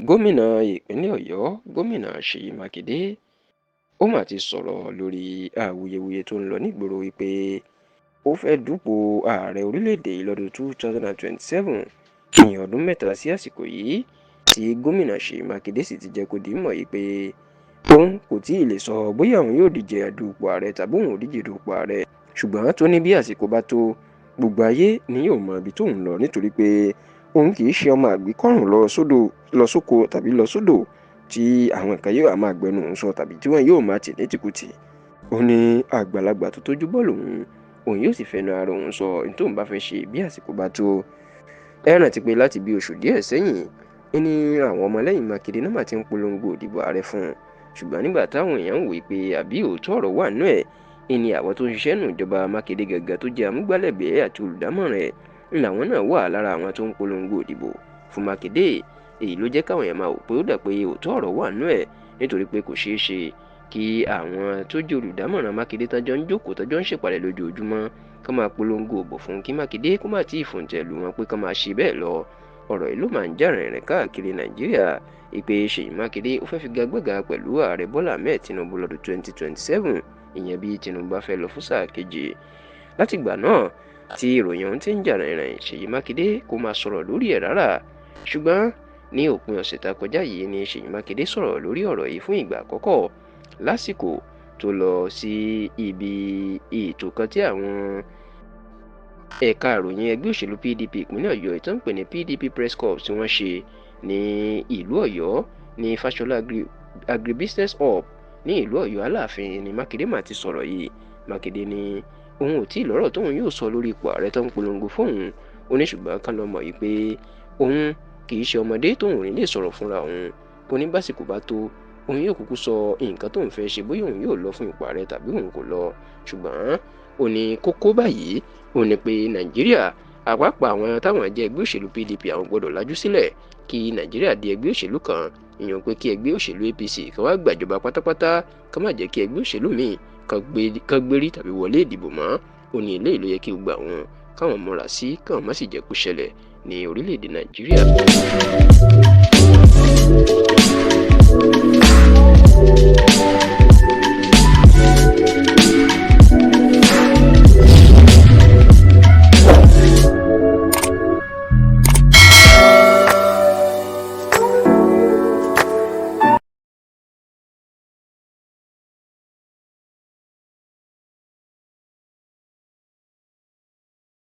Gómìnà ìpínlẹ̀ Ọ̀yọ́ Gomina Seyi Makinde ó mà ti sọ̀rọ̀ lórí awuyewuye tó ń lọ nígboro wípé ó fẹ́ dupò ààrẹ orílẹ̀-èdè lọ́dún 2027 ní ọdún mẹ́ta sí àsìkò yìí tí Gómìnà Seyi Makinde sì ti jẹ́ kó di mọ̀ yìí pé òun kò tí ì lè sọ bóyá òun yóò díje dupò ààrẹ tàbí òun ò díje dupò ààrẹ, ṣùgbọ́n tó ní bí àsìkò bá tó gbogbo ayé ni yóò mọ ibi tóun lọ nítorí pé òun kì í ṣe ọmọ àgbékọ́rùn lọ sóko tàbí lọ sódò tí àwọn kan yóò máa gbẹnu òun sọ tàbí tí wọn yóò máa tì ní tìkùtì. Ó ní àgbàlagbà tó tójú bọ́ òun yóò sì fẹnu ara òun sọ ohun tóun bá fẹ́ ṣe bí àsìkò bá tó. Ẹ rántí pé láti bí oṣù díẹ̀ sẹ́yìn ní àwọn ọmọlẹ́yìn Makinde náà ti ń polongo ìdìbò ààrẹ fún un, ṣùgbọ́n nígbà táwọn èèyàn ń wòye pé àbí òótọ́ ọ̀rọ̀ wà nínú ẹ̀ ní àwọn tó ń ṣiṣẹ́ nù ìjọba Makinde gẹ́gẹ́ tó jẹ́ amúgbálẹ́gbẹ̀ẹ́ àti olùdámọ̀ràn ẹ̀ làwọn náà wà lára àwọn tó ń polongo ìdìbò fún Makinde. Èyí ló jẹ́ káwọn èèyàn máa wò pé ó dà pé òótọ́ ọ̀rọ̀ wà nínú ẹ̀ nítorí pé kò ṣeé ṣe kí àwọn tó jẹ́ olùdámọ̀ràn Makinde tọ́jọ́ ń jókòó tọ́jọ́ ń ṣèpàdé lójoojúmọ́ kó máa polongo òbò fún kí Makinde kó má tí ì fòǹtẹ̀ lù wọ́n pé kó máa ṣe bẹ́ẹ̀ lọ. Ọ̀rọ̀ yìí ló máa ń jà rìnrìn káàkiri Nàìjíríà ìpè Seyi Makinde ó fẹ́ figagbága pẹ̀lú ààrẹ Bọ́lá Ahmed Tinubu lọ́dún 2027 ìyẹn bí Tinubu bá fẹ́ lọ fún sáà kejì. Látìgbà náà tí ìròyìn ọ̀hún ti ń jà rìnrìn Seyi Makinde kò máa sọ̀rọ̀ lórí ẹ̀ rárá, ṣùgbọ́n ní òpin ọ̀sẹ̀ tá kọjá yìí ni Seyi Makinde sọ̀rọ̀ lórí ọ̀rọ̀ yìí fún ìgbà àkọ́kọ́ lásìkò tó lọ sí ibi ètò kan tí àwọn ẹ̀ka ìròyìn ẹgbẹ́ òṣèlú PDP ìpínlẹ̀ Ọ̀yọ́ ìtàn ń pè ní PDP Press Corps tí wọ́n ṣe ní ìlú Ọ̀yọ́ ní Fashola Agribusiness Hub ní ìlú Ọ̀yọ́ Aláàfin ni Makinde mà ti sọ̀rọ̀ yìí. Makinde ní òun ò tí ì lọ́rọ̀ tóun yóò sọ lórí ipò ààrẹ tó ń polongo fóun, ó ní ṣùgbọ́n kán lọ mọ̀ yìí pé òun kì í ṣe ọmọdé tóun ò ní lè sọ̀rọ̀ fúnra òun, ó ní básìkò bá tó òun yóò kúkú sọ nǹkan tóun fẹ́ ṣe bóyá òun yóò lọ fún ipò ààrẹ tàbí òun kò lọ. Ṣùgbọ́n ó ní kókó báyìí ó ní pé Nàìjíríà àpapọ̀ àwọn táwọn jẹ́ ẹgbẹ́ òṣèlú PDP àwọn gbọ́dọ̀ lajú sílẹ̀ kí Nàìjíríà di ẹgbẹ́ òṣèlú kan, ìyẹn pé kí ẹgbẹ́ òṣèlú APC kan wá gbàjọba pátápátá ká má jẹ́ kí ẹgbẹ́ òṣèlú míì kan gbérí tàbí wọlé ìdìbò mọ́. Ó ní eléyìí ló yẹ kí gbogbo àwọn káwọn múra sí káwọn má sì jẹ́ kó ṣẹlẹ̀ ní orílẹ̀-èdè Nàìjíríà.